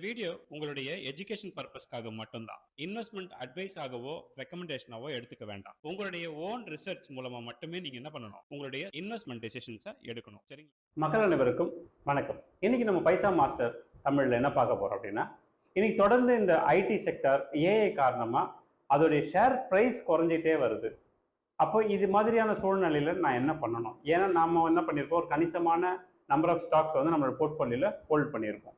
Video உங்களுடைய education பர்பஸ்க்காக மட்டும்தான். இன்வெஸ்ட்மெண்ட் அட்வைஸ் ஆகவோ ரெக்கமெண்டேஷனாவோ எடுத்துக்க வேண்டாம். உங்களுடைய ஓன் ரிசர்ச் மூலமா மட்டுமே நீங்க என்ன பண்ணணும், உங்களுடைய இன்வெஸ்ட்மெண்ட் டெசிஷன்ஸை எடுக்கணும். சரிங்களா? மக்கள் அனைவருக்கும் வணக்கம். இன்னைக்கு நம்ம பைசா மாஸ்டர் தமிழ்ல என்ன பார்க்க போறோம் அப்படின்னா, இன்னைக்கு தொடர்ந்து இந்த ஐடி செக்டார் ஏஐ காரணமா அதோடைய ஷேர் பிரைஸ் குறைஞ்சிட்டே வருது. அப்போ இது மாதிரியான சூழ்நிலையில நான் என்ன பண்ணணும்? ஏன்னா நாம என்ன பண்ணியிருப்போம், ஒரு கணிசமான நம்பர் ஆஃப் ஸ்டாக்ஸ் வந்து நம்மளோட போர்ட்ஃபோலியோல ஹோல்ட் பண்ணியிருப்போம்.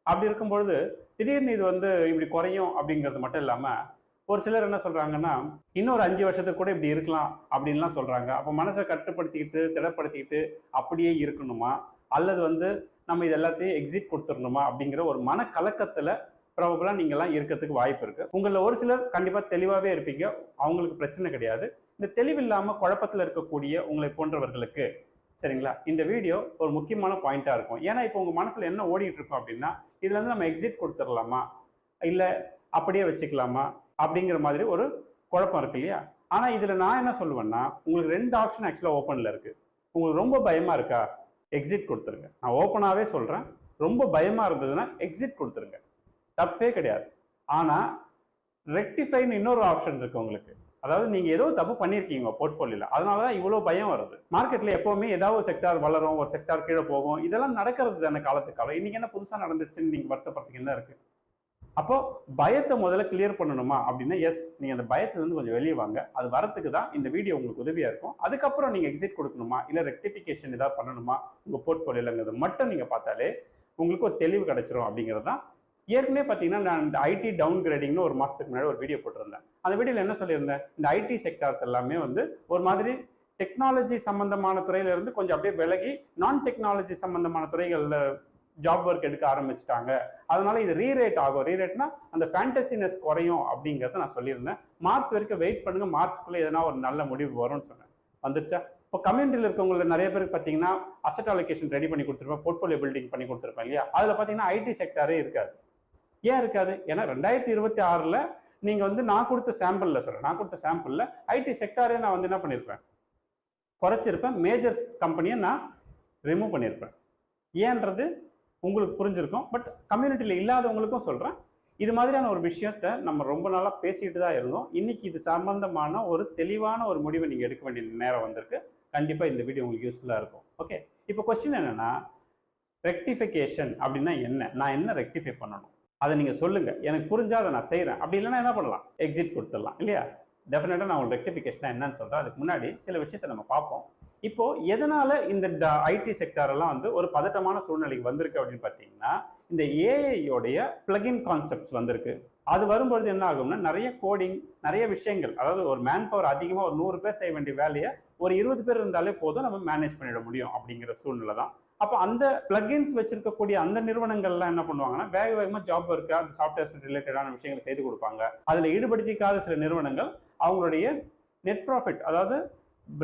அப்படி இருக்கும்பொழுது திடீர்னு இது வந்து இப்படி குறையும் அப்படிங்கிறது மட்டும் இல்லாமல் ஒரு சிலர் என்ன சொல்கிறாங்கன்னா, இன்னொரு 5 வருஷத்துக்கு கூட இப்படி இருக்கலாம் அப்படின்லாம் சொல்கிறாங்க. அப்போ மனசை கட்டுப்படுத்திக்கிட்டு திடப்படுத்திக்கிட்டு அப்படியே இருக்கணுமா, அல்லது வந்து நம்ம இது எல்லாத்தையும் எக்ஸிட் கொடுத்துடணுமா அப்படிங்கிற ஒரு மனக்கலக்கத்தில் ப்ராபபிளாக நீங்கள்லாம் இருக்கிறதுக்கு வாய்ப்பு இருக்குது. உங்களில் ஒரு சிலர் கண்டிப்பாக தெளிவாகவே இருப்பீங்க, அவங்களுக்கு பிரச்சனை கிடையாது. இந்த தெளிவில்லாமல் குழப்பத்தில் இருக்கக்கூடிய உங்களை போன்றவர்களுக்கு சரிங்களா, இந்த வீடியோ ஒரு முக்கியமான பாயிண்ட்டாக இருக்கும். ஏன்னா இப்போ உங்கள் மனசில் என்ன ஓடிட்டு இருக்கோம் அப்படின்னா, இதுலேருந்து நம்ம எக்ஸிட் கொடுத்துடலாமா இல்லை அப்படியே வச்சுக்கலாமா அப்படிங்கிற மாதிரி ஒரு குழப்பம் இருக்கு இல்லையா. ஆனால் இதில் நான் என்ன சொல்லுவேன்னா, உங்களுக்கு 2 ஆப்ஷன் ஆக்சுவலாக ஓப்பனில் இருக்குது. உங்களுக்கு ரொம்ப பயமாக இருக்கா, எக்ஸிட் கொடுத்துருங்க. நான் ஓப்பனாகவே சொல்கிறேன், ரொம்ப பயமாக இருந்ததுன்னா எக்ஸிட் கொடுத்துருங்க, தப்பே கிடையாது. ஆனால் ரெக்டிஃபைன்னு இன்னொரு ஆப்ஷன் இருக்குது உங்களுக்கு. அதாவது நீங்கள் ஏதோ தப்பு பண்ணியிருக்கீங்க போர்ட்ஃபோலியோல, அதனால தான் இவ்வளோ பயம் வருது. மார்க்கெட்டில் எப்போவுமே ஏதாவது ஒரு செக்டார் வளரும், ஒரு செக்டார் கீழே போகும், இதெல்லாம் நடக்கிறது தானே காலத்துக்கு காலம். இன்றைக்கி என்ன புதுசாக நடந்துருச்சுன்னு நீங்கள் வருத்தப்படுறதுக்கு என்ன இருக்குது? அப்போது பயத்தை முதல்ல கிளியர் பண்ணணுமா அப்படின்னா, எஸ், நீங்கள் அந்த பயத்துலேருந்து கொஞ்சம் வெளியே வாங்க. அது வரத்துக்கு தான் இந்த வீடியோ உங்களுக்கு உதவியாக இருக்கும். அதுக்கப்புறம் நீங்கள் எக்ஸிட் கொடுக்கணுமா இல்லை ரெக்டிஃபிகேஷன் ஏதாவது பண்ணணுமா உங்கள் போர்ட்ஃபோலியோங்கிறது மட்டும் நீங்கள் பார்த்தாலே உங்களுக்கு ஒரு தெளிவு கிடைச்சிரும் அப்படிங்கிறது தான். ஏற்கனவே பார்த்தீங்கன்னா, நான் இந்த ஐடி டவுன் கிரேடிங்னு ஒரு மாதத்துக்கு முன்னாடி ஒரு வீடியோ போட்டிருந்தேன். அந்த வீடியோவில் என்ன சொல்லியிருந்தேன், இந்த ஐடி செக்டார்ஸ் எல்லாமே வந்து ஒரு மாதிரி டெக்னாலஜி சம்பந்தமான துறையில இருந்து கொஞ்சம் அப்படியே விலகி நான் டெக்னாலஜி சம்பந்தமான துறைகளில் ஜாப் ஒர்க் எடுக்க ஆரம்பிச்சிட்டாங்க. அதனால இது ரீரேட் ஆகும். ரீரேட்னா அந்த ஃபேண்டசினஸ் குறையும் அப்படிங்கிறத நான் சொல்லியிருந்தேன். மார்ச் வரைக்கும் வெயிட் பண்ணுங்க, மார்ச்சுக்குள்ளே எதனா ஒரு நல்ல முடிவு வரும்னு சொன்னேன். வந்துருச்சா? இப்போ கம்யூனிட்டியில் இருக்கவங்கள நிறைய பேருக்கு பார்த்தீங்கன்னா அசெட் அலோகேஷன் ரெடி பண்ணி கொடுத்துருப்பேன், போர்ட்ஃபோலியோ பில்டிங் பண்ணி கொடுத்துருப்பேன் இல்லையா. அதில் பார்த்தீங்கன்னா ஐடி செக்டாரே இருக்காது. ஏன் இருக்காது? ஏன்னா 2026 நீங்கள் வந்து நான் கொடுத்த சாம்பிளில் சொல்கிறேன், நான் கொடுத்த சாம்பிளில் ஐடி செக்டாரே நான் வந்து என்ன பண்ணியிருப்பேன், குறைச்சிருப்பேன். மேஜர் கம்பெனியை நான் ரிமூவ் பண்ணியிருப்பேன். ஏன்றது உங்களுக்கு புரிஞ்சிருக்கும். பட் கம்யூனிட்டியில் இல்லாதவங்களுக்கும் சொல்கிறேன். இது மாதிரியான ஒரு விஷயத்த நம்ம ரொம்ப நாளாக பேசிட்டு தான் இருந்தோம். இன்னைக்கு இது சம்பந்தமான ஒரு தெளிவான ஒரு முடிவை நீங்கள் எடுக்க வேண்டிய நேரம் வந்திருக்கு. கண்டிப்பாக இந்த வீடியோ உங்களுக்கு யூஸ்ஃபுல்லாக இருக்கும். ஓகே, இப்போ கொஸ்டின் என்னென்னா, ரெக்டிஃபிகேஷன் அப்படின்னா என்ன, நான் என்ன ரெக்டிஃபை பண்ணணும் அதை நீங்கள் சொல்லுங்கள், எனக்கு புரிஞ்சால் அதை நான் செய்கிறேன். அப்படி இல்லைன்னா என்ன பண்ணலாம், எக்ஸிட் கொடுத்துடலாம் இல்லையா. டெஃபினட்டாக நான் உங்களுக்கு ரெக்டிஃபிகேஷன் என்னன்னு சொல்கிறேன். அதுக்கு முன்னாடி சில விஷயத்தை நம்ம பார்ப்போம். இப்போது எதனால் இந்த ஐடி செக்டாரெல்லாம் வந்து ஒரு பதட்டமான சூழ்நிலைக்கு வந்திருக்கு அப்படின்னு பார்த்தீங்கன்னா, இந்த ஏஐயோடைய பிளகின் கான்செப்ட்ஸ் வந்திருக்கு. அது வரும்பொழுது என்ன ஆகும்னா, நிறைய கோடிங், நிறைய விஷயங்கள், அதாவது ஒரு மேன் பவர் அதிகமாக ஒரு 100 பேர் செய்ய வேண்டிய வேலையை ஒரு 20 பேர் இருந்தாலே போதும், நம்ம மேனேஜ் பண்ணிட முடியும் அப்படிங்கிற சூழ்நிலை தான். அப்போ அந்த பிளகின்ஸ் வச்சிருக்கக்கூடிய அந்த நிறுவனங்கள்லாம் என்ன பண்ணுவாங்கன்னா, வேக வேகமாக ஜாப் ஒர்க்கு, அந்த சாஃப்ட்வேர்ஸ் ரிலேட்டடான விஷயங்களை செய்து கொடுப்பாங்க. அதில் ஈடுபடுத்திக்காத சில நிறுவனங்கள் அவங்களுடைய நெட் ப்ராஃபிட், அதாவது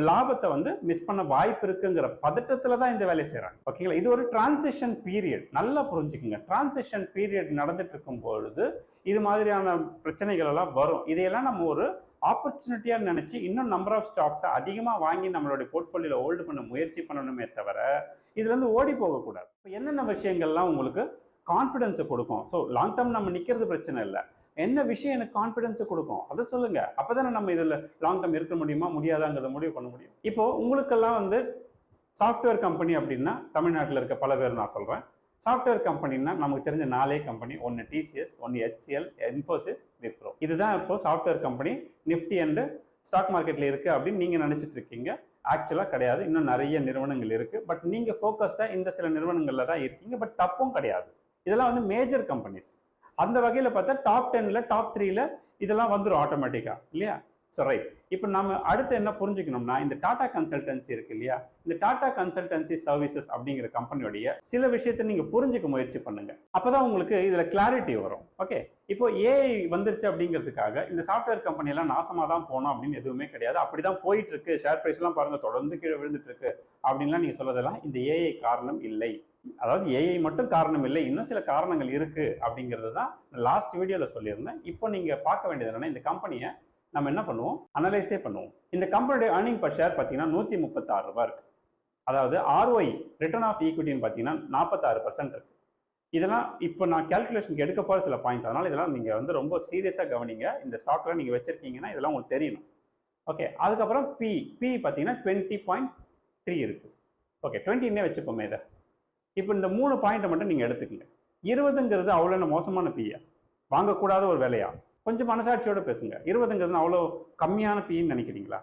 லாபத்தை வந்து மிஸ் பண்ண வாய்ப்பு இருக்குங்கிற பதட்டத்தில் தான் இந்த வேலையை செய்கிறாங்க. ஓகேங்களா? இது ஒரு டிரான்சிஷன் பீரியட், நல்லா புரிஞ்சுக்குங்க. டிரான்சிஷன் பீரியட் நடந்துட்டு இருக்கும் பொழுது இது மாதிரியான பிரச்சனைகள் எல்லாம் வரும். இதையெல்லாம் நம்ம ஒரு ஆப்பர்ச்சுனிட்டியாக நினச்சி இன்னும் நம்பர் ஆஃப் ஸ்டாக்ஸை அதிகமாக வாங்கி நம்மளுடைய போர்ட்ஃபோலியோவில் ஹோல்டு பண்ண முயற்சி பண்ணணுமே தவிர இதுலேருந்து ஓடி போகக்கூடாது. இப்போ என்னென்ன விஷயங்கள்லாம் உங்களுக்கு கான்ஃபிடென்ஸை கொடுக்கும்? ஸோ லாங் டேர்ம் நம்ம நிற்கிறது பிரச்சனை இல்லை, என்ன விஷயம் எனக்கு கான்ஃபிடென்ஸை கொடுக்கும் அதை சொல்லுங்க. அப்போ தானே நம்ம இதில் லாங் டேர்ம் இருக்க முடியுமா முடியாதாங்கிறத முடிவு பண்ண முடியும். இப்போது உங்களுக்கெல்லாம் வந்து சாஃப்ட்வேர் கம்பெனி அப்படின்னா தமிழ்நாட்டில் இருக்க பல பேர் நான் சொல்கிறேன். சாஃப்ட்வேர் கம்பெனின்னா நமக்கு தெரிஞ்ச 4 கம்பெனி, ஒன்று டிசிஎஸ், ஒன்று HCL, இன்ஃபோசிஸ், விப்ரோ. இதுதான் இப்போ software company Nifty and stock மார்க்கெட்டில் இருக்குது அப்படின்னு நீங்கள் நினச்சிட்டு இருக்கீங்க. ஆக்சுவலாக கிடையாது, இன்னும் நிறைய நிறுவனங்கள் இருக்குது. பட் நீங்கள் ஃபோக்கஸ்டாக இந்த சில நிறுவனங்களில் தான் இருக்கீங்க. பட் தப்பும் கிடையாது, இதெல்லாம் வந்து மேஜர் கம்பெனிஸ். அந்த வகையில் பார்த்தா டாப் 10ல் டாப் 3ல் இதெல்லாம் வந்துடும் ஆட்டோமேட்டிக்காக இல்லையா. ஸோ ரைட், இப்போ நம்ம அடுத்து என்ன புரிஞ்சுக்கணும்னா, இந்த டாடா கன்சல்டன்சி இருக்கு இல்லையா, இந்த டாடா கன்சல்டன்சி சர்வீசஸ் அப்படிங்கிற கம்பெனியோடைய சில விஷயத்தை நீங்கள் புரிஞ்சுக்க முயற்சி பண்ணுங்க. அப்போதான் உங்களுக்கு இதில் கிளாரிட்டி வரும். ஓகே, இப்போ ஏஐ வந்துருச்சு அப்படிங்கிறதுக்காக இந்த சாஃப்ட்வேர் கம்பெனியெல்லாம் நாசமாக தான் போனோம் அப்படின்னு எதுவுமே கிடையாது. அப்படி தான் போயிட்டு இருக்கு. ஷேர் ப்ரைஸ்லாம் பாருங்கள் தொடர்ந்து கீழே விழுந்துட்டு இருக்கு அப்படின்லாம் நீங்கள் சொல்றதெல்லாம் இந்த ஏஐ காரணம் இல்லை. அதாவது ஏஐ மட்டும் காரணம் இல்லை, இன்னும் சில காரணங்கள் இருக்குது அப்படிங்கிறது தான் லாஸ்ட் வீடியோவில் சொல்லியிருந்தேன். இப்போ நீங்கள் பார்க்க வேண்டியது என்னென்னா, இந்த கம்பெனியை நம்ம என்ன பண்ணுவோம், அனலைஸே பண்ணுவோம். இந்த கம்பெனியோட ஏர்னிங் பர் ஷேர் பார்த்தீங்கன்னா 136 ரூபாய் இருக்குது. அதாவது ROI, ரிட்டர்ன் ஆஃப் ஈக்விட்டின்னு பார்த்தீங்கன்னா 46% இருக்குது. இதெல்லாம் இப்போ நான் கேல்குலேஷனுக்கு எடுக்க போகிற சில பாயிண்ட்ஸ், அதனால் இதெல்லாம் நீங்கள் வந்து ரொம்ப சீரியஸாக கவனிங்க. இந்த ஸ்டாக்லாம் நீங்கள் வச்சுருக்கீங்கன்னா இதெல்லாம் உங்களுக்கு தெரியணும். ஓகே, அதுக்கப்புறம் பி பார்த்தீங்கன்னா 20.3 இருக்குது. ஓகே, 20ன்னே வச்சுப்போமே இதை. இப்போ இந்த 3 பாயிண்ட்டை மட்டும் நீங்கள் எடுத்துக்கங்க. 20ங்கிறது அவ்வளோ மோசமான பியா, வாங்கக்கூடாத ஒரு விலையா? கொஞ்சம் மனசாட்சியோடு பேசுங்க. 20ங்கிறது அவ்வளோ கம்மியான பின்னு நினைக்கிறீங்களா?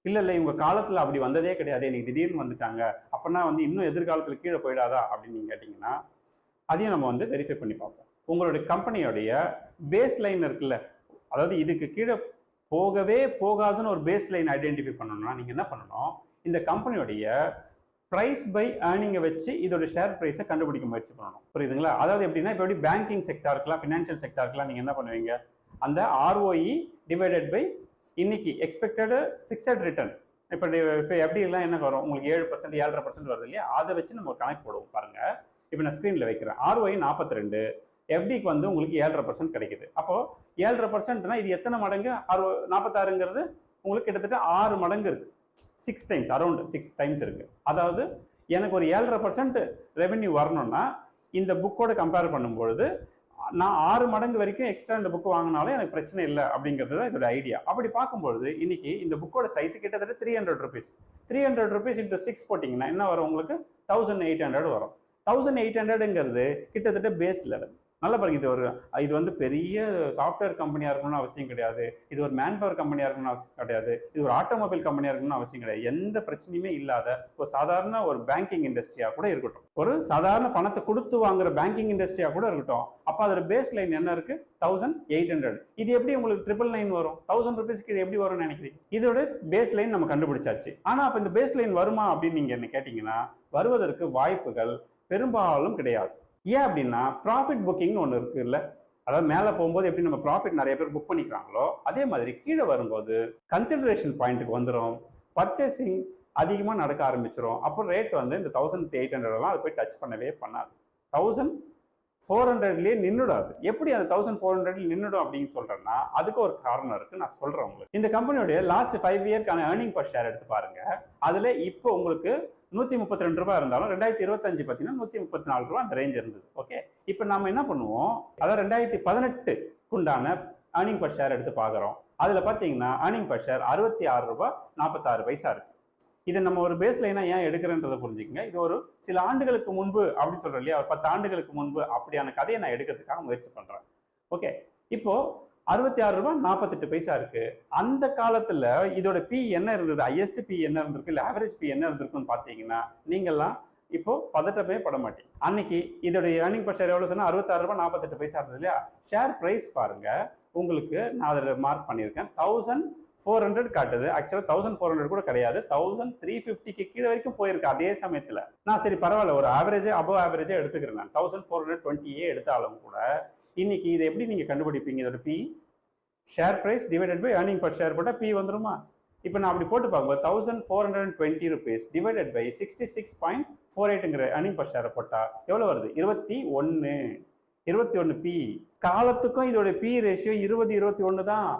இல்லை இவங்க காலத்தில் அப்படி வந்ததே கிடையாது, இன்னைக்கு திடீர்னு வந்துட்டாங்க, அப்படின்னா வந்து இன்னும் எதிர்காலத்தில் கீழே போயிடாதா அப்படின்னு நீங்கள் கேட்டிங்கன்னா அதையும் நம்ம வந்து வெரிஃபை பண்ணி பார்ப்போம். உங்களுடைய கம்பெனியோடைய பேஸ் லைன் இருக்குல்ல, அதாவது இதுக்கு கீழே போகவே போகாதுன்னு ஒரு பேஸ் லைன் ஐடென்டிஃபை பண்ணணும்னா நீங்கள் என்ன பண்ணணும், இந்த கம்பெனியோடைய ப்ரைஸ் பை ஏர்னிங்கை வச்சு இதோட ஷேர் ப்ரைஸை கண்டுபிடிக்க முயற்சி பண்ணணும். புரியுதுங்களா? அதாவது எப்படின்னா, இப்போ எப்படி பேங்கிங் செக்டாருக்குலாம் ஃபினான்ஷியல் செக்டாருக்குலாம் நீங்கள் என்ன பண்ணுவீங்க, அந்த ROE டிவைடட் பை இன்னைக்கு எக்ஸ்பெக்டடு ஃபிக்ஸட் ரிட்டர்ன், இப்போ எப்படிலாம் என்ன வரும் உங்களுக்கு 7%, 7.5% வருது இல்லையா, அதை வச்சு நம்ம கணக்கு போடுவோம் பாருங்கள். இப்போ நான் ஸ்க்ரீனில் வைக்கிறேன். ROE 42, FDக்கு வந்து உங்களுக்கு 7.5% கிடைக்குது. அப்போது 7.5%னா இது எத்தனை மடங்கு? 46ங்கிறது உங்களுக்கு கிட்டத்தட்ட 6 மடங்கு இருக்குது. 6 டைம்ஸ், அரௌண்ட் 6 டைம்ஸ் இருக்குது. அதாவது எனக்கு ஒரு 7.5% ரெவென்யூ வரணும்னா இந்த புக்கோட கம்பேர் பண்ணும்பொழுது நான் 6 மடங்கு வரைக்கும் எக்ஸ்ட்ரா இந்த புக்கு வாங்கினாலும் எனக்கு பிரச்சனை இல்லை அப்படிங்கிறது தான் இதோட ஐடியா. அப்படி பார்க்கும்பொழுது இன்னைக்கு இந்த புக்கோட சைஸ் கிட்டத்தட்ட 300 ருபீஸ். 300 ருபீஸ் இன்ட்டு 6 போட்டிங்கன்னா என்ன வரும் உங்களுக்கு? 1800 வரும். 1800ங்கிறது கிட்டத்தட்ட பேஸ் லெவல். நல்லா பாருங்க, இது வந்து பெரிய சாஃப்ட்வேர் கம்பெனியாக இருக்கணும்னு அவசியம் கிடையாது, இது ஒரு மேன் பவர் கம்பெனியாக இருக்கணும்னு அவசியம் கிடையாது, இது ஒரு ஆட்டோமொபைல் கம்பெனியாக இருக்கணும்னு அவசியம் கிடையாது. எந்த பிரச்சனையுமே இல்லாத ஒரு சாதாரண ஒரு பேங்கிங் இண்டஸ்ட்ரியாக கூட இருக்கட்டும், ஒரு சாதாரண பணத்தை கொடுத்து வாங்குற பேங்கிங் இண்டஸ்ட்ரியாக கூட இருக்கட்டும், அப்போ அதோட பேஸ் லைன் என்ன இருக்கு? 1800. இது எப்படி உங்களுக்கு 999 வரும்? 1000 ருபீஸ்க்கு இது எப்படி வரும்னு நினைக்கிறீங்க? இதோட பேஸ் லைன் நம்ம கண்டுபிடிச்சாச்சு. ஆனால் அப்போ இந்த பேஸ் லைன் வருமா அப்படின்னு நீங்கள் என்ன கேட்டிங்கன்னா, வருவதற்கு வாய்ப்புகள் பெரும்பாலும் கிடையாது. ஏன் அப்படின்னா, ப்ராஃபிட் புக்கிங்னு ஒன்று இருக்குல்ல, அதாவது மேலே போகும்போது எப்படி நம்ம ப்ராஃபிட் நிறைய பேர் புக் பண்ணிக்கிறாங்களோ அதே மாதிரி கீழே வரும்போது கன்சிடரேஷன் பாயிண்ட்டுக்கு வந்துடும், பர்ச்சேசிங் அதிகமாக நடக்க ஆரம்பிச்சிடும். அப்போ ரேட் வந்து இந்த 1800 அதை போய் டச் பண்ணவே பண்ணாது, 1400லேயே நின்றுடாது. எப்படி அந்த 1400 நின்றுடும் அப்படின்னு சொல்கிறேன்னா அதுக்கு ஒரு காரணம் இருக்குது, நான் சொல்கிறேன் உங்களுக்கு. இந்த கம்பெனியோடைய லாஸ்ட் 5 இயர்க்கான ஏர்னிங் பர் ஷேர் எடுத்து பாருங்கள். அதில் இப்போ உங்களுக்கு 132 ரூபாய் இருந்தாலும் 2025 பார்த்தீங்கன்னா 134 ரூபா அந்த ரேஞ்ச் இருந்தது. ஓகே, இப்போ நம்ம என்ன பண்ணுவோம், அதாவது 2018க்குண்டான ஏர்னிங் பர் ஷேர் எடுத்து பார்க்குறோம். அதில் பார்த்தீங்கன்னா ஏர்னிங் பர் ஷேர் 66 ரூபாய் 46 பைசா இருக்குது. இதை நம்ம ஒரு பேஸ் லைனாக ஏன் எடுக்கிறேன்றதை புரிஞ்சுக்கங்க. இது ஒரு சில ஆண்டுகளுக்கு முன்பு அப்படின்னு சொல்கிறோம் இல்லையா, ஒரு 10 ஆண்டுகளுக்கு முன்பு அப்படியான கதையை நான் எடுக்கிறதுக்காக முயற்சி பண்ணுறேன். ஓகே, இப்போது 66 ரூபாய் 48 பைசா இருக்கு. அந்த காலத்துல இதோட பி என்ன இருந்தது, ஹையஸ்ட் பி என்ன இருந்திருக்கு, இல்லை ஆவரேஜ் பி என்ன இருந்திருக்குன்னு பார்த்தீங்கன்னா நீங்கள்லாம் இப்போ பதட்டமே பட மாட்டீங்க. அன்னைக்கு இதோட ஏர்னிங் பர் ஷேர் எவ்வளோ சொன்னால் 66 ரூபாய் 48 பைசா இருந்தது இல்லையா. ஷேர் ப்ரைஸ் பாருங்க, உங்களுக்கு நான் அதில் மார்க் பண்ணியிருக்கேன் 1400 காட்டுது. ஆக்சுவலாக 1400 கூட கிடையாது, 1350க்கு கீழே வரைக்கும் போயிருக்கு அதே சமயத்தில். நான் சரி பரவாயில்ல, ஒரு ஆவரேஜே அபவ் ஆவரேஜே எடுத்துக்கிறேன். நான் 1420 எடுத்தாலும் கூட இன்னைக்கு இதை எப்படி நீங்கள் கண்டுபிடிப்பீங்க? இதோட P, share price divided by earning per share போட்டால் பி வந்துருமா? இப்போ நான் அப்படி போட்டு பார்க்கும்போது 1420 ருபீஸ் டிவைடட் பை 66.48ங்கிற ஏர்னிங் பர் ஷேரை போட்டால் எவ்வளோ வருது? 21 பி. காலத்துக்கும் இதோட பி ரேஷியோ 20-21 தான்.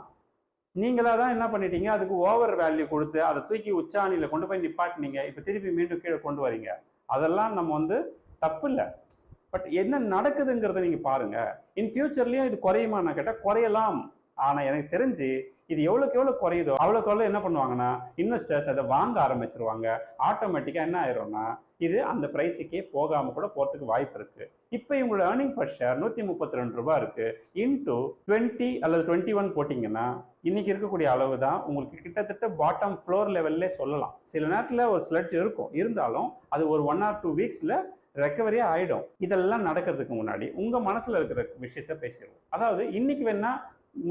நீங்களாக தான் என்ன பண்ணிட்டீங்க, அதுக்கு ஓவர் வேல்யூ கொடுத்து அதை தூக்கி உச்சாணியில் கொண்டு போய் நிப்பாட்டினீங்க. இப்போ திருப்பி மீண்டும் கீழே கொண்டு வரீங்க. அதெல்லாம் நம்ம வந்து தப்பு இல்லை, பட் என்ன நடக்குதுங்கிறத நீங்கள் பாருங்கள். இன் ஃபியூச்சர்லேயும் இது குறையுமா நான் கேட்டால் குறையலாம். ஆனால் எனக்கு தெரிஞ்சு இது எவ்வளோக்கு எவ்வளோ குறையுதோ அவ்வளோக்கு எவ்வளோ என்ன பண்ணுவாங்கன்னா இன்வெஸ்டர்ஸ் அதை வாங்க ஆரம்பிச்சிருவாங்க. ஆட்டோமேட்டிக்காக என்ன ஆயிரும்னா இது அந்த ப்ரைஸுக்கே போகாமல் கூட போகிறதுக்கு வாய்ப்பு இருக்குது. இப்போ இவங்களோட ஏர்னிங் பர் ஷேர் 132 ரூபா இருக்குது. இன்டூ 20 அல்லது 21 போட்டிங்கன்னா இன்றைக்கி இருக்கக்கூடிய அளவு தான் உங்களுக்கு கிட்டத்தட்ட பாட்டம் ஃப்ளோர் லெவல்லே சொல்லலாம். சில நேரத்தில் ஒரு ஸ்லட்ஜ் இருக்கும், இருந்தாலும் அது ஒரு 1 or 2 வீக்ஸில் ரெக்கவரியே ஆகிடும். இதெல்லாம் நடக்கிறதுக்கு முன்னாடி உங்கள் மனசில் இருக்கிற விஷயத்த பேசிடுவோம். அதாவது இன்றைக்கி வேணால்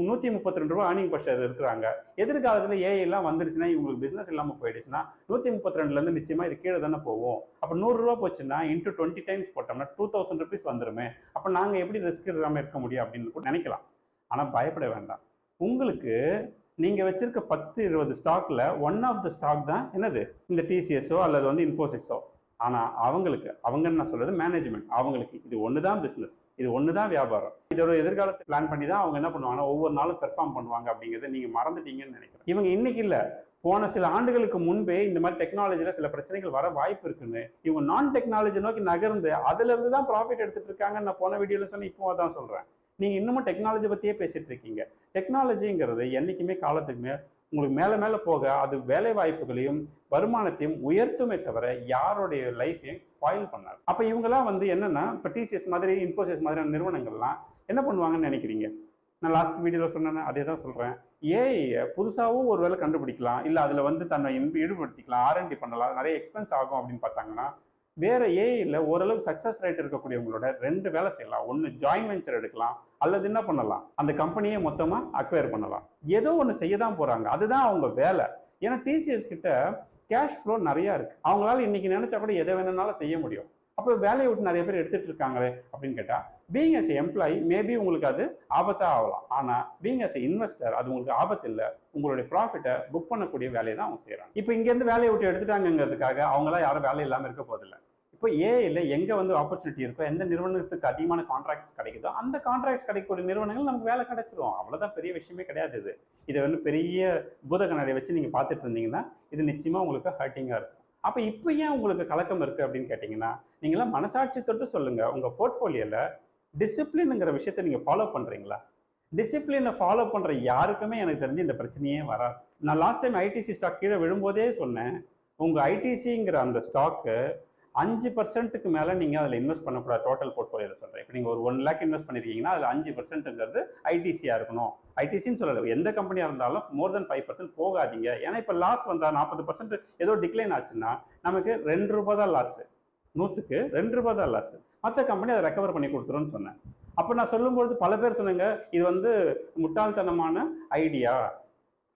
132 ரூபா ஏர்னிங் பர் ஷேர் இருக்கிறாங்க. எதிர்காலத்தில் ஏஐலாம் வந்துருச்சுன்னா இவங்களுக்கு பிஸ்னஸ் இல்லாமல் போயிடுச்சுன்னா 132லேருந்து நிச்சயமாக இது கீழே தானே போவோம். அப்போ 100 ரூபா போச்சுன்னா இன்ட்டு 20 டைம்ஸ் போட்டோம்னா 2000 ருபீஸ் வந்துருமே. அப்போ நாங்கள் எப்படி ரிஸ்க் இல்லாமல் இருக்க முடியும் அப்படின்னு கூட நினைக்கலாம். ஆனால் பயப்பட வேண்டாம். உங்களுக்கு நீங்கள் வச்சிருக்க 10-20 ஸ்டாக்ல ஒன் ஆஃப் த ஸ்டாக் தான் என்னது, இந்த டிசிஎஸோ அல்லது வந்து இன்ஃபோசிஸோ. ஆனால் அவங்கன்னு நான் சொல்றது மேனேஜ்மெண்ட், அவங்களுக்கு இது ஒன்று தான் பிஸ்னஸ், இது ஒன்று தான் வியாபாரம், இதோட எதிர்காலத்தை பிளான் பண்ணி தான் அவங்க என்ன பண்ணுவாங்கன்னா ஒவ்வொரு நாளும் பெர்ஃபார்ம் பண்ணுவாங்க அப்படிங்கிறத நீங்கள் மறந்துட்டீங்கன்னு நினைக்கிறேன். இவங்க இன்னைக்கு இல்லை, போன சில ஆண்டுகளுக்கு முன்பே இந்த மாதிரி டெக்னாலஜியில் சில பிரச்சனைகள் வர வாய்ப்பு இருக்குன்னு இவங்க நான் டெக்னாலஜி நோக்கி நகர்ந்து அதுலேருந்து தான் ப்ராஃபிட் எடுத்துட்டு இருக்காங்கன்னு நான் போன வீடியோவில் சொன்னேன், இப்போ தான் சொல்கிறேன். நீங்கள் இன்னமும் டெக்னாலஜி பற்றியே பேசிட்டு இருக்கீங்க. டெக்னாலஜிங்கிறது என்றைக்குமே காலத்துக்குமே உங்களுக்கு மேலே மேலே போக அது வேலை வாய்ப்புகளையும் வருமானத்தையும் உயர்த்துமே தவிர யாருடைய லைஃப்பையும் ஸ்பாயில் பண்ணாது. அப்போ இவங்கெல்லாம் என்னன்னா இப்போ டிசிஎஸ் மாதிரி இன்ஃபோசிஸ் மாதிரியான நிறுவனங்கள்லாம் என்ன பண்ணுவாங்கன்னு நினைக்கிறீங்க? நான் லாஸ்ட் வீடியோவில் சொன்னேன், அதே தான் சொல்கிறேன். ஏஐ புதுசாகவும் ஒரு வேலை கண்டுபிடிக்கலாம், இல்லை அதில் தன்னை ஈடுபடுத்திக்கலாம், ஆர்என்டி பண்ணலாம், நிறைய எக்ஸ்பென்ஸ் ஆகும் அப்படின்னு பார்த்தாங்கன்னா வேற ஏஐல ஓரளவுக்கு சக்ஸஸ் ரேட் இருக்கக்கூடியவங்களோட 2 வேலை செய்யலாம். ஒன்று ஜாயின் வெஞ்சர் எடுக்கலாம், அல்லது என்ன பண்ணலாம், அந்த கம்பெனியை மொத்தமாக அக்வயர் பண்ணலாம். ஏதோ ஒன்று செய்ய தான் போகிறாங்க, அதுதான் அவங்க வேலை. ஏன்னா டிசிஎஸ் கிட்ட கேஷ் ஃப்ளோ நிறையா இருக்குது, அவங்களால இன்னைக்கு நினைச்சா கூட எதை வேணும்னாலும் செய்ய முடியும். அப்போ வேலையை விட்டு நிறைய பேர் எடுத்துட்டு இருக்காங்களே அப்படின்னு கேட்டால், பீயிங் அஸ் எம்ப்ளாயி மேபி உங்களுக்கு அது ஆபத்தாக ஆகலாம். ஆனால் பீயிங் அஸ் இன்வெஸ்டர் அது உங்களுக்கு ஆபத்து இல்லை, உங்களுடைய ப்ராஃபிட்டை புக் பண்ணக்கூடிய வேலையை தான் அவங்க செய்கிறாங்க. இப்போ இங்கேருந்து வேலையை விட்டு எடுத்துட்டாங்கிறதுக்காக அவங்களாம் யாரும் வேலை இல்லாமல் இருக்க போதில்லை. இப்போ ஏஐல எங்கே ஆப்பர்ச்சுனிட்டி இருக்கோ, எந்த நிறுவனத்துக்கு அதிகமான கான்ட்ராக்ட்ஸ் கிடைக்குதோ அந்த கான்ட்ராக்ட்ஸ் கிடைக்கக்கூடிய நிறுவனங்கள் நமக்கு வேலை கிடைச்சிடும். அவ்வளோதான், பெரிய விஷயமே கிடையாது. இதை பெரிய பூத கண்ணாடியை வச்சு நீங்கள் பார்த்துட்டு இருந்தீங்கன்னா இது நிச்சயமாக உங்களுக்கு ஹர்ட்டிங்காக இருக்கும். அப்போ இப்போ ஏன் உங்களுக்கு கலக்கம் இருக்குது அப்படின்னு கேட்டிங்கன்னா, நீங்களாம் மனசாட்சி தொட்டு சொல்லுங்கள், உங்கள் போர்ட்ஃபோலியோவில் டிசிப்ளினுங்கிற விஷயத்தை நீங்கள் ஃபாலோ பண்ணுறீங்களா? டிசிப்ளினை ஃபாலோ பண்ணுற யாருக்குமே எனக்கு தெரிஞ்சு இந்த பிரச்சனையே வராது. நான் லாஸ்ட் டைம் ஐடிசி ஸ்டாக் கீழே விழும்போதே சொன்னேன், உங்கள் ஐடிசிங்கிற அந்த ஸ்டாக்கு 5%க்கு மேலே நீங்கள் அதில் இன்வெஸ்ட் பண்ணக்கூடாது. டோட்டல் போர்ட்ஃபோலியோவில் சொல்கிறேன். இப்போ நீங்கள் ஒரு 1 lakh இன்வெஸ்ட் பண்ணியிருக்கீங்கன்னா அதில் 5%ங்கிறது ஐடிசியாக இருக்கணும். ஐடிசின்னு சொல்லலை, எந்த கம்பெனியாக இருந்தாலும் மோர் தென் 5% போகாதீங்க. ஏன்னா இப்போ லாஸ் வந்தால் 40% ஏதோ டிக்ளைன் ஆச்சுன்னா நமக்கு ₹2 தான் லாஸு, 100க்கு ₹2 தான் லாஸு. மற்ற கம்பெனி அதை ரெக்கவர் பண்ணி கொடுத்துருன்னு சொன்னேன். அப்போ நான் சொல்லும்பொழுது பல பேர் சொன்னாங்க, இது முட்டாள்தனமான ஐடியா,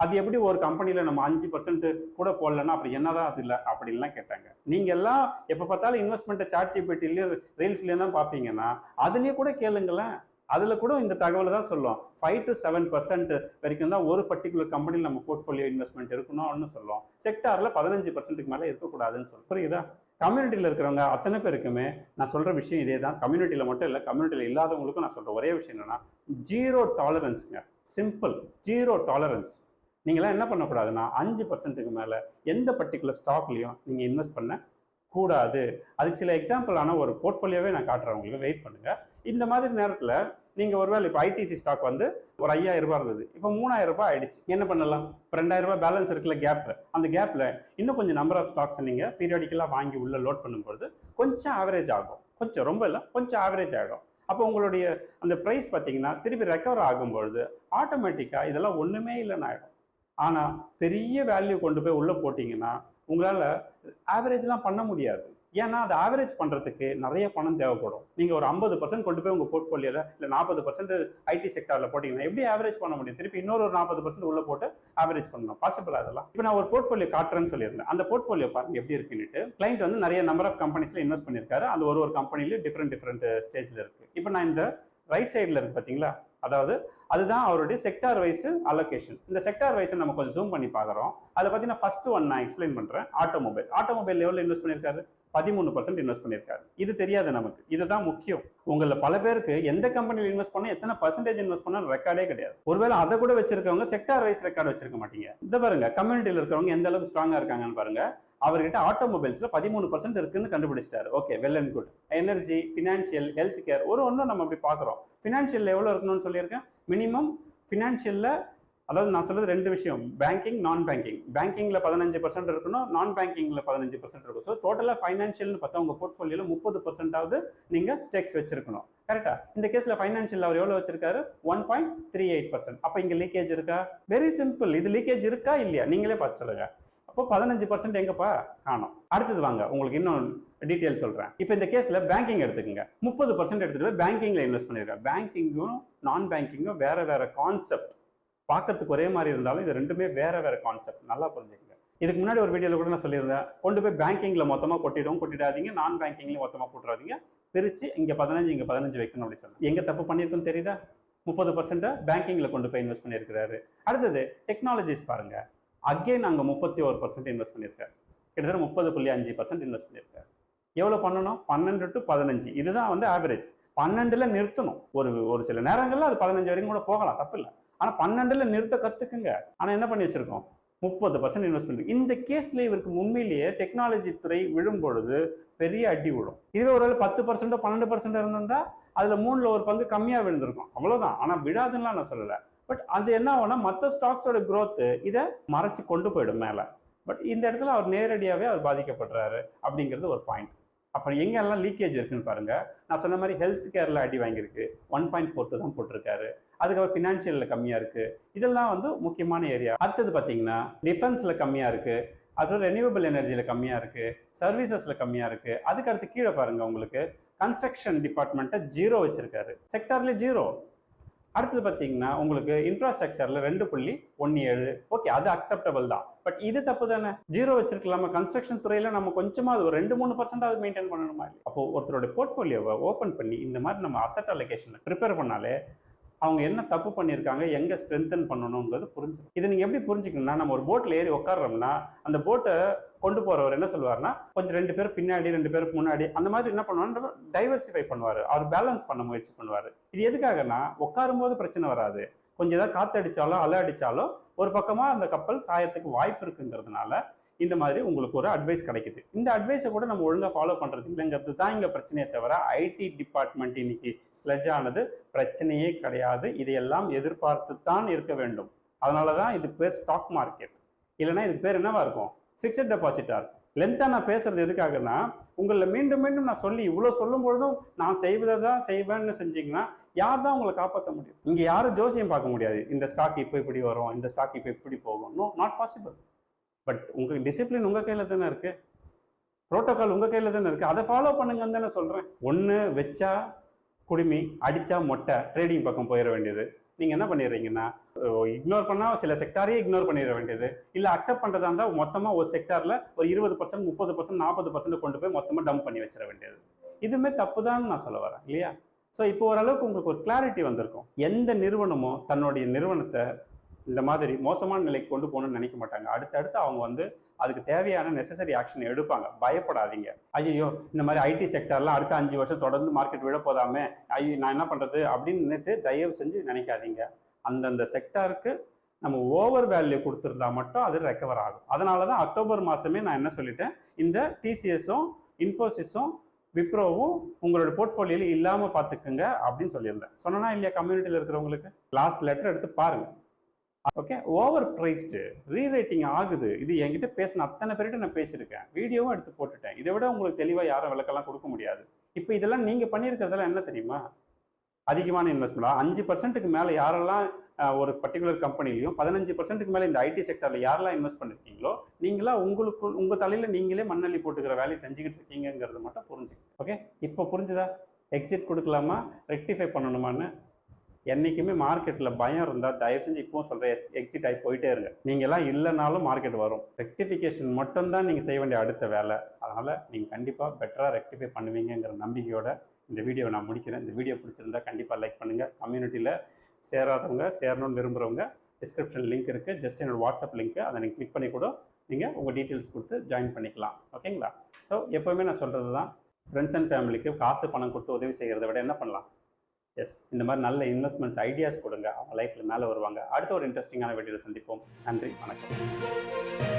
அது எப்படி ஒரு கம்பெனியில் நம்ம 5% கூட போடலன்னா அப்படி என்னதான் அது இல்லை அப்படின்லாம் கேட்டாங்க. நீங்கள் எல்லாம் எப்போ பார்த்தாலும் இன்வெஸ்ட்மெண்ட்டை சாட்ஜிபிட்டிலையும் ரீல்ஸ்லேயும் தான் பார்ப்பீங்கன்னா அதுலேயே கூட கேளுங்களேன், அதில் கூட இந்த தகவலை தான் சொல்லுவோம். 5 to 7% வரைக்கும் தான் ஒரு பர்டிகுலர் கம்பெனியில் நம்ம போர்ட்ஃபோலியோ இன்வெஸ்ட்மெண்ட் இருக்கணும்னு சொல்லுவோம். செக்டாரில் 15%க்கு மேலே இருக்கக்கூடாதுன்னு சொல்லுவோம். புரியுதா? கம்யூனிட்டியில் இருக்கிறவங்க அத்தனை பேருக்குமே நான் சொல்கிற விஷயம் இதே தான். கம்யூனிட்டியில் மட்டும் இல்லை, கம்யூனிட்டியில் இல்லாதவங்களுக்கும் நான் சொல்கிற ஒரே விஷயம் என்னென்னா, 0 டாலரன்ஸுங்க. Simple, 0 tolerance. நீங்களாம் என்ன பண்ணக்கூடாதுன்னா 5%க்கு மேலே எந்த பர்டிகுலர் ஸ்டாக்லையும் நீங்கள் இன்வெஸ்ட் பண்ண கூடாது. அதுக்கு சில எக்ஸாம்பிளான ஒரு போர்ட்ஃபோலியோவே நான் காட்டுறேன் உங்களுக்கு, வெயிட் பண்ணுங்கள். இந்த மாதிரி நேரத்தில் நீங்கள் ஒருவேளை இப்போ ஐடிசி ஸ்டாக் ஒரு ₹5000 இருந்தது, இப்போ ₹3000 ஆயிடுச்சு. என்ன பண்ணலாம்? இப்போ ₹2000 பேலன்ஸ் இருக்குல்ல, கேப். அந்த கேப்பில் இன்னும் கொஞ்சம் நம்பர் ஆஃப் ஸ்டாக்ஸ் நீங்கள் பீரியாடிக்கலாக வாங்கி உள்ளே லோட் பண்ணும்பொழுது கொஞ்சம் ஆவரேஜ் ஆகும். கொஞ்சம், ரொம்ப இல்லை, கொஞ்சம் ஆவரேஜ் ஆகிடும். அப்போ உங்களுடைய அந்த ப்ரைஸ் பார்த்தீங்கன்னா திருப்பி ரெக்கவர் ஆகும்பொழுது ஆட்டோமேட்டிக்காக இதெல்லாம் ஒன்றுமே இல்லைன்னு ஆகிடும். ஆனால் பெரிய வேல்யூ கொண்டு போய் உள்ளே போட்டிங்கன்னா உங்களால் ஆவரேஜ்லாம் பண்ண முடியாது. ஏன்னா அது ஆவரேஜ் பண்ணுறதுக்கு நிறைய பணம் தேவைப்படும். நீங்கள் ஒரு 50% கொண்டு போய் உங்கள் போர்ட்ஃபோலியோவில் இல்லை 40% ஐடி செக்டாரில் போட்டிங்கன்னா எப்படி ஆவரேஜ் பண்ண முடியும்? திருப்பி இன்னொரு 40% உள்ளே போட்டு ஆவரேஜ் பண்ணணும். பாசிபிள் அதெல்லாம். இப்போ நான் ஒரு போர்ட்ஃபோலியோ காட்டுறேன்னு சொல்லியிருந்தேன். அந்த போர்ட்ஃபோலியோ பாருங்க எப்படி இருக்குன்னுட்டு. கிளைண்ட் நிறைய நம்பர் ஆஃப் கம்பெனிஸில் இன்வெஸ்ட் பண்ணியிருக்காரு. அந்த ஒரு கம்பெனிலையும் டிஃப்ரெண்ட் ஸ்டேஜில் இருக்குது. இப்போ நான் இந்த ரைட் சைடில் இருக்குது பார்த்தீங்களா, அதாவது அதுதான் அவருடைய செக்டார் வைஸ் அலோகேஷன். இந்த செக்டார் வைஸ் நம்ம கொஞ்சம் ஜூம் பண்ணி பார்க்குறோம். அதில் பார்த்தீங்கன்னா ஃபர்ஸ்ட் ஒன் நான் எக்ஸ்பிளைன் பண்ணுறேன். ஆட்டோமொபைல் எவ்வளோ இன்வெஸ்ட் பண்ணியிருக்காரு? 13% இன்வெஸ்ட் பண்ணியிருக்காரு. இது தெரியாது நமக்கு, இதுதான் முக்கியம். உங்களில் பல பேருக்கு எந்த கம்பெனியில் இன்வெஸ்ட் பண்ண எத்தனை பர்சன்டேஜ் இன்வெஸ்ட் பண்ண ரெக்கார்டே கிடையாது. ஒருவேளை அதை கூட வச்சிருக்கவங்க செக்டார் வைஸ் ரெக்கார்டு வச்சிருக்க மாட்டீங்க. இந்த பாருங்க, கம்யூனிட்டியில் இருக்கிறவங்க எந்த அளவுக்கு ஸ்ட்ராங்காக இருக்காங்கன்னு பாருங்க. அவர்கிட்ட ஆட்டோமொபைல்ஸில் 13% இருக்குன்னு கண்டுபிடிச்சிட்டாரு. Okay, well and good. Energy, financial, health care ஒன்றும் நம்ம அப்படி பார்க்குறோம். ஃபினான்ஷியலில் எவ்வளோ இருக்கணும்னு சொல்லியிருக்கேன். மினிமம் ஃபினான்ஷியலில், அதாவது நான் சொல்றது 2 விஷயம், பேங்கிங், நான் பேங்கிங். பேங்கிங்கில் 15% இருக்கணும், நான் பேங்கிங்கில் 15% இருக்கும். ஸோ டோட்டலாக ஃபைனான்ஷியல்னு பார்த்தா உங்கள் போர்ட்ஃபோலியோவில் 30%ஆவது நீங்கள் ஸ்டேக்ஸ் வச்சிருக்கணும். கரெக்டா? இந்த கேஸில் ஃபைனான்ஷியல் அவர் எவ்வளோ வச்சிருக்காரு? 1.38%. அப்போ இங்கே லீக்கேஜ் இருக்கா? Very simple. இது லீக்கேஜ் இருக்கா இல்லையா நீங்களே பார்த்து சொல்லுங்க. அப்போ 15% எங்கப்பா காணும். அடுத்தது வாங்க, உங்களுக்கு இன்னும் டீட்டெயில் சொல்கிறேன். இப்போ இந்த கேஸில் பேங்கிங் எடுத்துக்கோங்க. 30% எடுத்துகிட்டு போய் பேங்கிங்கில் இன்வெஸ்ட் பண்ணியிருக்கேன். பேங்கிங்கும் நான் பேங்கிங்கும் வேற கான்செப்ட். பார்க்கறதுக்கு ஒரே மாதிரி இருந்தாலும் இது ரெண்டுமே வேற கான்செப்ட். நல்லா புரிஞ்சுக்கங்க. இதுக்கு முன்னாடி ஒரு வீடியோவில் கூட நான் சொல்லியிருந்தேன், கொண்டு போய் பேங்கிங்கில் மொத்தமாக கொட்டிடாதீங்க, நான் பேங்கிங்லையும் மொத்தமாக போட்டுறாதீங்க, பிரித்து இங்கே 15 இங்கே 15 வைக்கணும் அப்படின்னு சொன்னேன். எங்கே தப்பு பண்ணியிருக்குன்னு தெரியுதா? 30% பேங்கிங்கில் கொண்டு போய் இன்வெஸ்ட் பண்ணியிருக்கிறாரு. அடுத்தது டெக்னாலஜிஸ் பாருங்கள். அகெயின் அங்கே 31% இன்வெஸ்ட் பண்ணியிருக்காரு. கிட்டத்தட்ட 30.5% இன்வெஸ்ட் பண்ணியிருக்காரு. எவ்வளோ பண்ணணும்? 12 to 15. இதுதான் வந்து ஆவரேஜ். 12ல் நிறுத்தணும். ஒரு சில நேரங்களில் அது 15 வரைக்கும் கூட போகலாம், தப்பு இல்லை. ஆனால் 12ல் நிறுத்த கற்றுக்குங்க. ஆனால் என்ன பண்ணி வச்சிருக்கோம்? 30% இன்வெஸ்ட்மெண்ட். இந்த கேஸ்ல இவருக்கு உண்மையிலேயே டெக்னாலஜி துறை விழும் பொழுது பெரிய அடி விழும். இதுவே ஒரு 10% 12% இருந்திருந்தா அதுல 3ல் ஒரு பங்கு கம்மியா விழுந்திருக்கும், அவ்வளவுதான். ஆனா விழாதுன்னா நான் சொல்லல. பட் அது என்ன ஆகும்னா மற்ற ஸ்டாக்ஸோட growth இதை மறைச்சு கொண்டு போயிடும் மேல. பட் இந்த இடத்துல அவர் நேரடியாவே அவர் பாதிக்கப்படுறாரு அப்படிங்கிறது ஒரு பாயிண்ட். அப்புறம் எங்கெல்லாம் லீக்கேஜ் இருக்குன்னு பாருங்க. நான் சொன்ன மாதிரி ஹெல்த் கேர்ல அடி வாங்கியிருக்கு, 1.42 தான் போட்டிருக்காரு. அதுக்கப்புறம் ஃபினான்ஷியல்ல கம்மியா இருக்கு. இதெல்லாம் வந்து முக்கியமான ஏரியா. அடுத்தது பார்த்தீங்கன்னா டிஃபென்ஸ்ல கம்மியா இருக்கு, அப்புறம் ரெனியூவபிள் எனர்ஜியில கம்மியா இருக்கு, சர்வீசஸ்ல கம்மியா இருக்கு. அதுக்கு அடுத்து கீழே பாருங்க, உங்களுக்கு கன்ஸ்ட்ரக்ஷன் டிபார்ட்மெண்ட்டை 0 வச்சிருக்காரு, செக்டார்ல 0. அடுத்தது பார்த்தீங்கன்னா உங்களுக்கு இன்ஃப்ராஸ்ட்ரக்சர்ல 2.17. ஓகே, அது அக்செப்டபிள் தான். பட் இது தப்பு தானே? 0 வச்சிருக்கலாமா? கன்ஸ்ட்ரக்ஷன் துறையில நம்ம கொஞ்சமா அது ஒரு 2-3% மெயின்டைன் பண்ணணுமா? அப்போ ஒருத்தரோட போர்ட்ஃபோலியோவை ஓப்பன் பண்ணி இந்த மாதிரி நம்ம அசெட் அலோகேஷன் ப்ரிப்பேர் பண்ணாலே அவங்க என்ன தப்பு பண்ணியிருக்காங்க, எங்கே ஸ்ட்ரென்தன் பண்ணணுங்கிறது புரிஞ்சுக்கணும். இதை நீங்கள் எப்படி புரிஞ்சுக்கணும்னா, நம்ம ஒரு போட்டில் ஏறி உட்காடுறோம்னா அந்த போட்டை கொண்டு போகிறவர் என்ன சொல்லுவார்னா, கொஞ்சம் 2 பேர் பின்னாடி 2 பேருக்கு முன்னாடி அந்த மாதிரி என்ன பண்ணுவார், டைவர்சிஃபை பண்ணுவார். அவர் பேலன்ஸ் பண்ண முயற்சி பண்ணுவார். இது எதுக்காகனா, உட்காரும் போது பிரச்சனை வராது, கொஞ்சம் ஏதாவது காற்று அடித்தாலோ அலை அடித்தாலோ ஒரு பக்கமாக அந்த கப்பல் சாயத்துக்கு வாய்ப்பு இருக்குங்கிறதுனால இந்த மாதிரி உங்களுக்கு ஒரு அட்வைஸ் கிடைக்குது. இந்த அட்வைஸை கூட நம்ம ஒழுங்காக ஃபாலோ பண்ணுறது இல்லைங்கிறது தான் இங்கே பிரச்சனையே தவிர ஐடி டிபார்ட்மெண்ட் இன்னைக்கு ஸ்லெட்ஜ் ஆனது பிரச்சனையே கிடையாது. இதையெல்லாம் எதிர்பார்த்து தான் இருக்க வேண்டும். அதனால தான் இதுக்கு பேர் ஸ்டாக் மார்க்கெட். இல்லைன்னா இதுக்கு பேர் என்னவா இருக்கும்? ஃபிக்ஸட் டெபாசிட்டாக இருக்கும். லென்த்தாக நான் பேசுறது எதுக்காகனா, உங்களை மீண்டும் மீண்டும் நான் சொல்லி இவ்வளோ சொல்லும் பொழுதும் நான் செய்வதை தான் செய்வேன்னு செஞ்சீங்கன்னா யார் தான் உங்களை காப்பாற்ற முடியும்? இங்கே யாரும் ஜோசியம் பார்க்க முடியாது. இந்த ஸ்டாக் இப்போ இப்படி வரும், இந்த ஸ்டாக் இப்போ இப்படி போகும். No, not possible. பட் உங்கள் டிசிப்ளின் உங்கள் கையில் தானே இருக்குது, ப்ரோட்டோகால் உங்கள் கையில் தானே இருக்குது. அதை ஃபாலோ பண்ணுங்கன்னு தானே சொல்கிறேன். ஒன்று வச்சா குடுமி, அடித்தா மொட்டை, ட்ரேடிங் பக்கம் போயிட வேண்டியது. நீங்கள் என்ன பண்ணிடுறீங்கன்னா, இக்னோர் பண்ணால் சில செக்டாரையே இக்னோர் பண்ணிட வேண்டியது. இல்லை அக்செப்ட் பண்ணுறதா இருந்தால் மொத்தமாக ஒரு செக்டாரில் ஒரு 20%, 30%, 40% கொண்டு போய் மொத்தமாக டம்ப் பண்ணி வச்சிட வேண்டியது. இதுவுமே தப்பு தான் நான் சொல்ல வரேன் இல்லையா? ஸோ இப்போ ஓரளவுக்கு உங்களுக்கு ஒரு கிளாரிட்டி வந்திருக்கும். எந்த நிறுவனமோ தன்னுடைய நிறுவனத்தை இந்த மாதிரி மோசமான நிலைக்கு கொண்டு போகணும்னு நினைக்க மாட்டாங்க. அடுத்தடுத்து அவங்க வந்து அதுக்கு தேவையான நெசசரி ஆக்ஷன் எடுப்பாங்க. பயப்படாதீங்க. ஐயோ இந்த மாதிரி ஐடி செக்டர்லாம் அடுத்த 5 வருஷம் தொடர்ந்து மார்க்கெட் விட போதாமே, ஐயோ நான் என்ன பண்ணுறது அப்படின்னு நினைத்து தயவு செஞ்சு நினைக்காதீங்க. அந்தந்த செக்டாருக்கு நம்ம ஓவர் வேல்யூ கொடுத்துருந்தா மட்டும் அது ரெக்கவர் ஆகும். அதனால தான் அக்டோபர் மாதமே நான் என்ன சொல்லிட்டேன், இந்த டிசிஎஸும் இன்ஃபோசிஸும் விப்ரோவும் உங்களோட போர்ட்ஃபோலியோவில் இல்லாமல் பார்த்துக்குங்க அப்படின்னு சொல்லியிருந்தேன். சொன்னா இல்லையா கம்யூனிட்டியில் இருக்கிறவங்களுக்கு? லாஸ்ட் லெட்டர் எடுத்து பாருங்கள். ஓகே, ஓவர் ப்ரைஸ்டு ரீரேட்டிங் ஆகுது. இது என்கிட்ட பேசின அத்தனை பேர்கிட்ட நான் பேசியிருக்கேன், வீடியோவும் எடுத்து போட்டுட்டேன். இதை விட உங்களுக்கு தெளிவாக யாரும் விளக்கெல்லாம் கொடுக்க முடியாது. இப்போ இதெல்லாம் நீங்கள் பண்ணியிருக்கிறதெல்லாம் என்ன தெரியுமா? அதிகமான இன்வெஸ்ட்மெண்ட் 5%க்கு மேலே யாரெல்லாம் ஒரு பர்டிகுலர் கம்பெனிலையும் 15%க்கு மேலே இந்த ஐடி செக்டரில் யாரெல்லாம் இன்வெஸ்ட் பண்ணியிருக்கீங்களோ நீங்களாம் உங்கள் தலையில் நீங்களே மண்ணள்ளி போட்டுக்கிற வேலையை செஞ்சுக்கிட்டு இருக்கீங்கிறது மட்டும் புரிஞ்சுக்கணும். ஓகே, இப்போ புரிஞ்சுதா? எக்ஸிட் கொடுக்கலாமா, ரெக்டிஃபை பண்ணணுமான்னு? என்றைக்குமே மார்க்கெட்டில் பயம் இருந்தால் தயவு செஞ்சு இப்போவும் சொல்கிறேன், எக்ஸிட் ஆகி போயிட்டே இருங்க. நீங்கள்லாம் இல்லைனாலும் மார்க்கெட் வரும். ரெக்டிஃபிகேஷன் மட்டும்தான் நீங்கள் செய்ய வேண்டிய அடுத்த வேலை. அதனால் நீங்கள் கண்டிப்பாக பெட்டராக ரெக்டிஃபை பண்ணுவீங்கிற நம்பிக்கையோட இந்த வீடியோவை நான் முடிக்கிறேன். இந்த வீடியோ பிடிச்சிருந்தா கண்டிப்பாக லைக் பண்ணுங்கள். கம்யூனிட்டியில் சேராதவங்க, சேரணும்னு விரும்புகிறவங்க டிஸ்கிரிப்ஷன் லிங்க் இருக்குது, ஜஸ்ட் என்னோடய வாட்ஸ்அப் லிங்க்கு, அதை நீங்கள் கிளிக் பண்ணி கூட நீங்கள் உங்கள் டீட்டெயில்ஸ் கொடுத்து ஜாயின் பண்ணிக்கலாம். ஓகேங்களா? ஸோ எப்போவுமே நான் சொல்கிறது தான், ஃப்ரெண்ட்ஸ் அண்ட் ஃபேமிலிக்கு காசு பணம் கொடுத்து உதவி செய்கிறத விட என்ன பண்ணலாம்? எஸ், இந்த மாதிரி நல்ல இன்வெஸ்ட்மெண்ட்ஸ் ஐடியாஸ் கொடுங்க, அவங்க லைஃப்பில் மேலே வருவாங்க. அடுத்த ஒரு இன்ட்ரெஸ்டிங்கான வீடியோவில் சந்திப்போம். நன்றி, வணக்கம்.